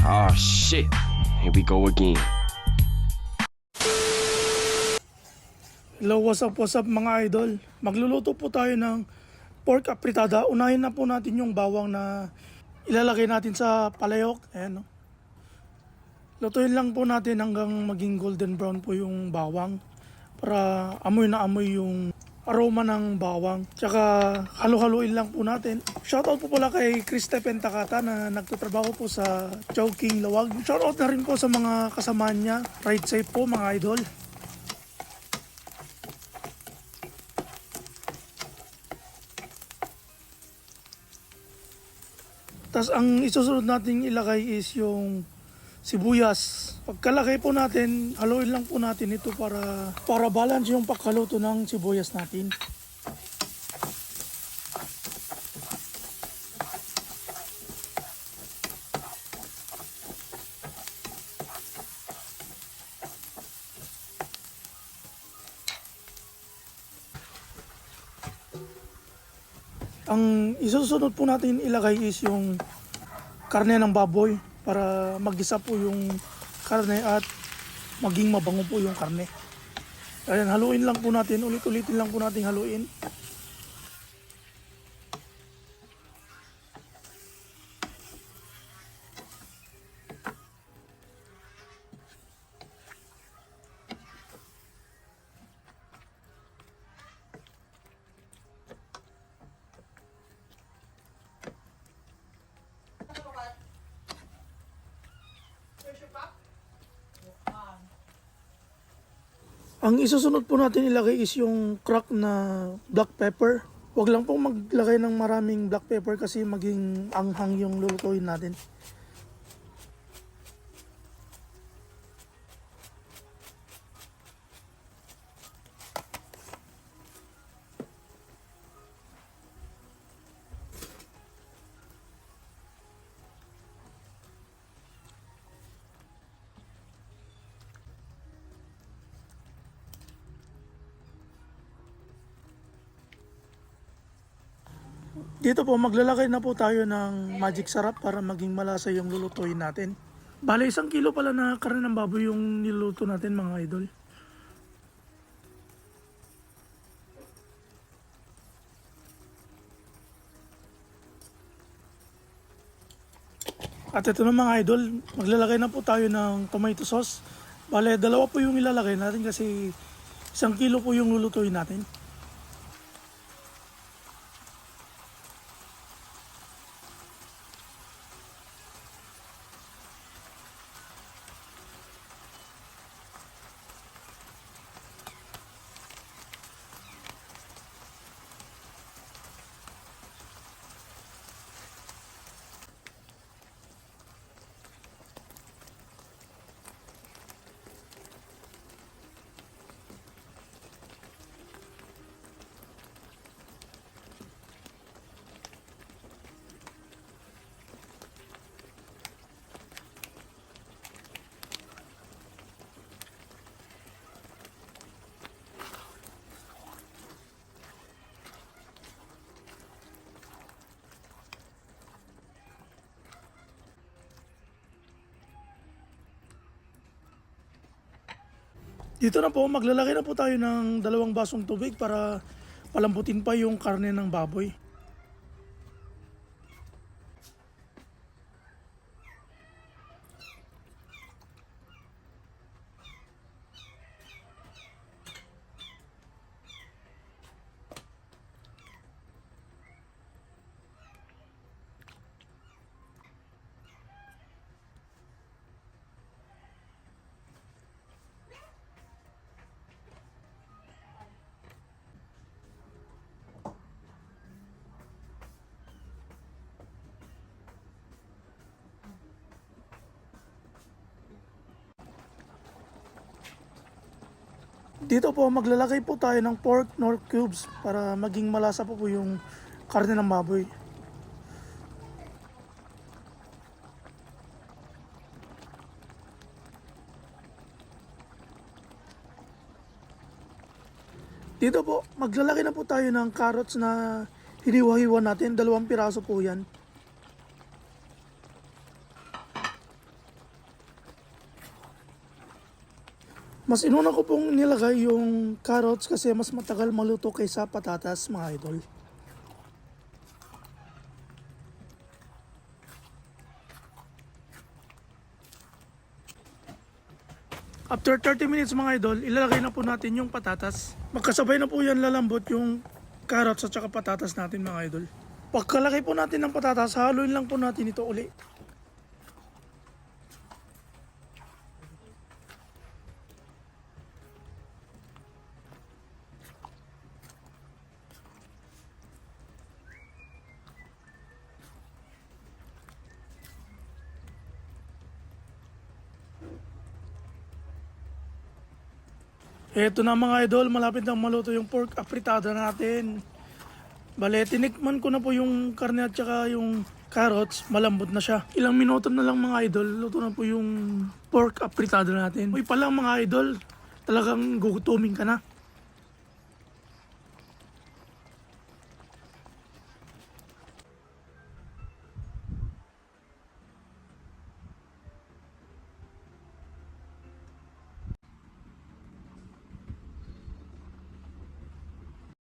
Oh shit, here we go again. Hello, what's up mga idol? Magluluto po tayo ng pork apritada. Unahin na po natin yung bawang na ilalagay natin sa palayok. Ayan, no? Lutuin lang po natin hanggang maging golden brown po yung bawang para amoy na amoy yung aroma ng bawang. Tsaka halo-haluin lang po natin. Shoutout po pala kay Christopher Takata na nagtatrabaho po sa Chowking Lawag. Shoutout na rin po sa mga kasama niya. Ride safe po mga idol. Tapos ang isusunod natin ilagay is yung sibuyas. Pagkalagay po natin, haluin lang po natin ito para balance yung pagkaluto ng sibuyas natin. Ang isusunod po natin ilagay is yung karne ng baboy para magisa po yung karne at maging mabango po yung karne. Ayan, haluin lang po natin, ulit-ulitin lang po natin haluin. Ang isusunod po natin ilagay is yung crack na black pepper. Huwag lang pong maglagay ng maraming black pepper kasi maging anghang yung lulutuin natin. Dito po maglalagay na po tayo ng magic sarap para maging malasa yung lulutuin natin. Bale 1 kilo pala na karne ng baboy yung niluluto natin mga idol. At ito na mga idol, maglalagay na po tayo ng tomato sauce. Bale 2 po yung ilalagay natin kasi 1 kilo po yung lulutuin natin. Dito na po, maglalagay na po tayo ng 2 basong tubig para palambutin pa yung karne ng baboy. Dito po maglalagay po tayo ng pork nor cubes para maging malasa po yung karne ng baboy. Dito po, maglalagay na po tayo ng carrots na hiniwa-hiwa natin. 2 piraso po yan. Mas inuna ko pong nilagay yung carrots kasi mas matagal maluto kaysa patatas mga idol. After 30 minutes mga idol, ilalagay na po natin yung patatas. Magkasabay na po yan lalambot yung carrots at saka patatas natin mga idol. Pagkalagay po natin ng patatas, haluin lang po natin ito uli. Eto na mga idol, malapit nang maluto yung pork apritada natin. Bale, tinikman ko na po yung karne at saka yung carrots, malambot na siya. Ilang minuto na lang mga idol, luto na po yung pork apritada natin. Uy pa lang mga idol, talagang gugutumin ka na.